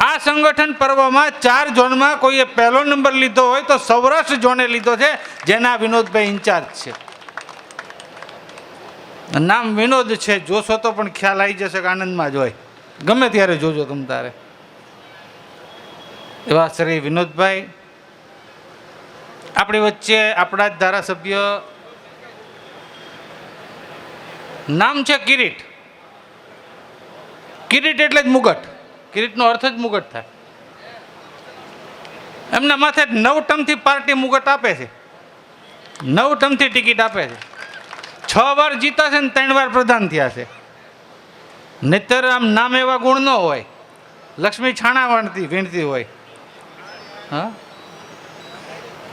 આ સંગઠન પર્વમાં 4 ઝોનમાં કોઈએ પહેલો નંબર લીધો હોય તો સૌરાષ્ટ્ર ઝોને લીધો છે, જેના વિનોદભાઈ ઇન્ચાર્જ છે. નામ વિનોદ છે, જોશો તો પણ ખ્યાલ આવી જશે કે આનંદમાં જ હોય, ગમે ત્યારે જોજો તમ તારે. એવા શ્રી વિનોદભાઈ આપણી વચ્ચે, આપણા જ ધારાસભ્ય, નામ છે કિરીટ. કિરીટ એટલે જ મુગટ, કિરીટનો અર્થ જ મુગટ થાય. એમના માથે 9 ટર્મથી પાર્ટી મુગટ આપે છે, 9 ટર્મથી ટિકિટ આપે છે. 6 વાર જીતા છે ને 3 વાર પ્રધાન થયા છે. નહીતર આમ નામ એવા ગુણ ન હોય, લક્ષ્મી છાણા વીણતી હોય. હા,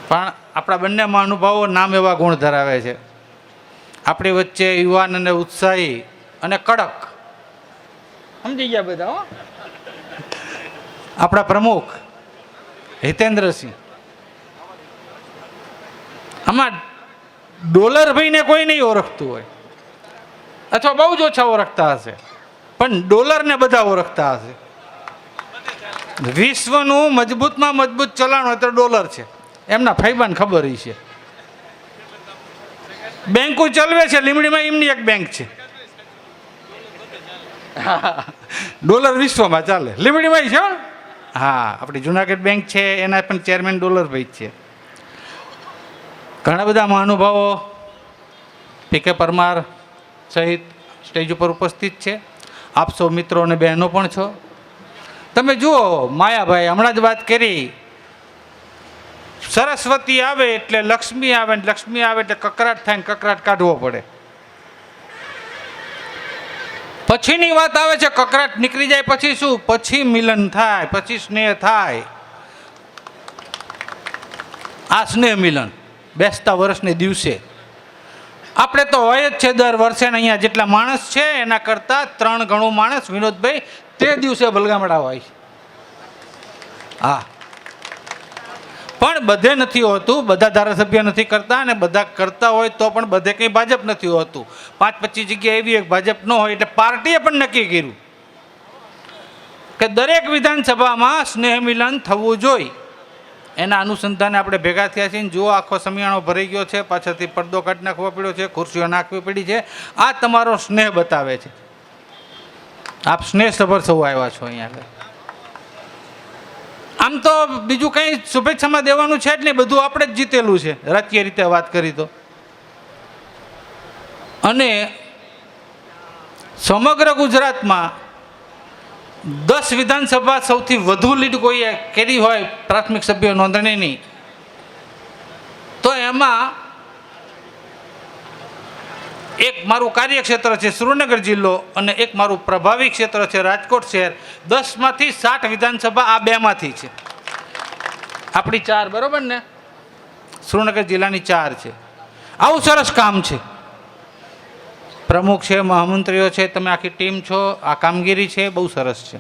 પણ આપણા બંને મહાનુભાવો નામ એવા ગુણ ધરાવે છે. આપણી વચ્ચે યુવાન અને ઉત્સાહી અને કડક, સમજી ગયા બધા હો, આપણા પ્રમુખ હિતેન્દ્રસિંહ. આમાં ડોલરભાઈને કોઈ નહીં ઓળખતું હોય, અથવા બહુ જ ઓછા ઓળખતા હશે, પણ ડોલરને બધા ઓળખતા હશે. વિશ્વનું મજબૂતમાં મજબૂત ચલણ હોય તો ડોલર છે, એમના ફાયબાને ખબર છે. બેંકો ચલવે છે, લીંબડીમાં એમની એક બેંક છે. ડોલર વિશ્વમાં ચાલે, લીંબડીમાં છે. હા, આપણી જુનાગઢ બેંક છે, એના પણ ચેરમેન ડોલરભાઈ છે. ઘણા બધા મહાનુભાવો PK પરમાર સહિત સ્ટેજ ઉપર ઉપસ્થિત છે. આપ સૌ મિત્રો અને બહેનો પણ છો. તમે જુઓ, માયાભાઈ હમણાં જ વાત કરી, સરસ્વતી આવે એટલે લક્ષ્મી આવે, ને લક્ષ્મી આવે એટલે કકરાટ થાય ને કકરાટ કાઢવો પડે. પછીની વાત આવે છે, કકરાટ નીકળી જાય પછી શું? પછી મિલન થાય, પછી સ્નેહ થાય. આ સ્નેહ મિલન બેસતા વર્ષને દિવસે આપણે તો હોય જ છે દર વર્ષે. અહીંયા જેટલા માણસ છે એના કરતાં 3 ગણું માણસ વિનોદભાઈ તે દિવસે ભલગામડા હોય છે. હા, પણ બધે નથી હોતું, બધા ધારાસભ્ય નથી કરતા, અને બધા કરતા હોય તો પણ બધે કંઈ ભાજપ નથી હોતું. 5-25 જગ્યા એવી એક ભાજપ ન હોય, એટલે પાર્ટીએ પણ નક્કી કર્યું કે દરેક વિધાનસભામાં સ્નેહ મિલન થવું જોઈએ. એના અનુસંધાને આપણે ભેગા થયા છીએ. જુઓ, આખો સમિયાણો ભરાઈ ગયો છે, પાછળથી પડદો કાઢી નાખવો પડ્યો છે, ખુરશીઓ નાખવી પડી છે. આ તમારો સ્નેહ બતાવે છે. આપ સ્નેહ સભર સૌ આવ્યા છો અહીંયા. આમ તો બીજું કંઈ શુભેચ્છામાં દેવાનું છે જ નહીં, બધું આપણે જ જીતેલું છે રાજકીય રીતે વાત કરી તો. અને સમગ્ર ગુજરાતમાં 10 વિધાનસભા સૌથી વધુ લીડ કોઈએ કરી હોય પ્રાથમિક સભ્ય નોંધણીની, તો એમાં એક મારું કાર્યક્ષેત્ર છે સુરેન્દ્રનગર જિલ્લો અને એક મારું પ્રભાવી ક્ષેત્ર છે રાજકોટ શહેર. 10માંથી 60 વિધાનસભા આ બેમાંથી છે. આપણી 4 બરોબર ને, સુરેન્દ્રનગર જિલ્લાની 4 છે. આવું સરસ કામ છે. પ્રમુખ છે, મહામંત્રીઓ છે, તમે આખી ટીમ છો, આ કામગીરી છે બહુ સરસ છે.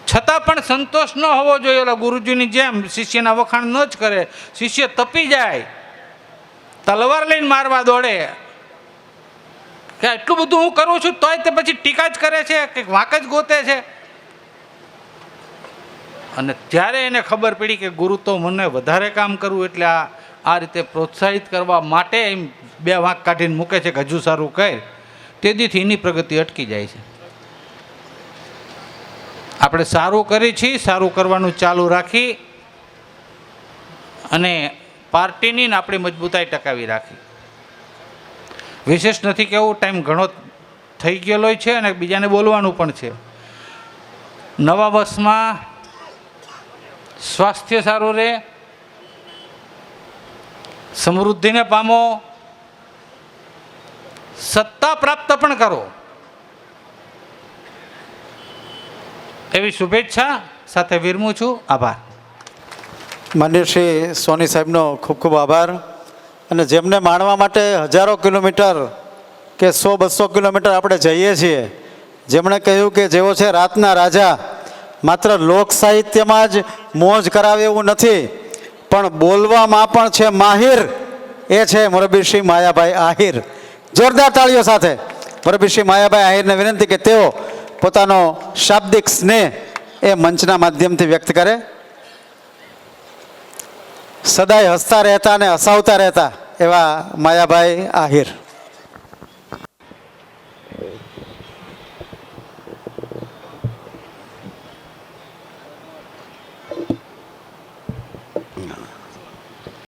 છતાં પણ સંતોષ ન હોવો જોઈએ. ઓલા ગુરુજીની જેમ શિષ્યના વખાણ ન જ કરે. શિષ્ય તપી જાય, તલવાર લઈને મારવા દોડે કે એટલું બધું હું કરું છું તોય તે પછી ટીકા જ કરે છે, કે વાંક જ ગોતે છે. અને ત્યારે એને ખબર પડી કે ગુરુ તો મને વધારે કામ કરવું, એટલે આ રીતે પ્રોત્સાહિત કરવા માટે એમ 2 વાંક કાઢીને મૂકે છે કે હજુ સારું કર. તેદીથી એની પ્રગતિ અટકી જાય છે. આપણે સારું કરી છીએ, સારું કરવાનું ચાલુ રાખી અને પાર્ટીની ને આપણી મજબૂતાઈ ટકાવી રાખી. વિશેષ નથી કહેવું, ટાઈમ ઘણો થઈ ગયેલો છે અને બીજાને બોલવાનું પણ છે. નવા વર્ષમાં સ્વાસ્થ્ય સારું રહે, સમૃદ્ધિને પામો, સત્તા પ્રાપ્ત પણ કરો એવી શુભેચ્છા સાથે વિરમું છું. આભાર. માન્ય શ્રી સોની સાહેબનો ખૂબ ખૂબ આભાર. અને જેમને માણવા માટે હજારો કિલોમીટર કે 100-200 કિલોમીટર આપણે જઈએ છીએ, જેમણે કહ્યું કે જેવો છે રાતના રાજા, માત્ર લોક સાહિત્યમાં જ મોજ કરાવે એવું નથી, પણ બોલવામાં પણ છે માહિર, એ છે મોરબીશ્રી માયાભાઈ આહિર. જોરદાર તાળીઓ સાથે મોરબીશ્રી માયાભાઈ આહિરને વિનંતી કે તેઓ પોતાનો શાબ્દિક સ્નેહ એ મંચના માધ્યમથી વ્યક્ત કરે. સદાય હસતા રહેતા અને હસાવતા રહેતા એવા માયાભાઈ આહિર.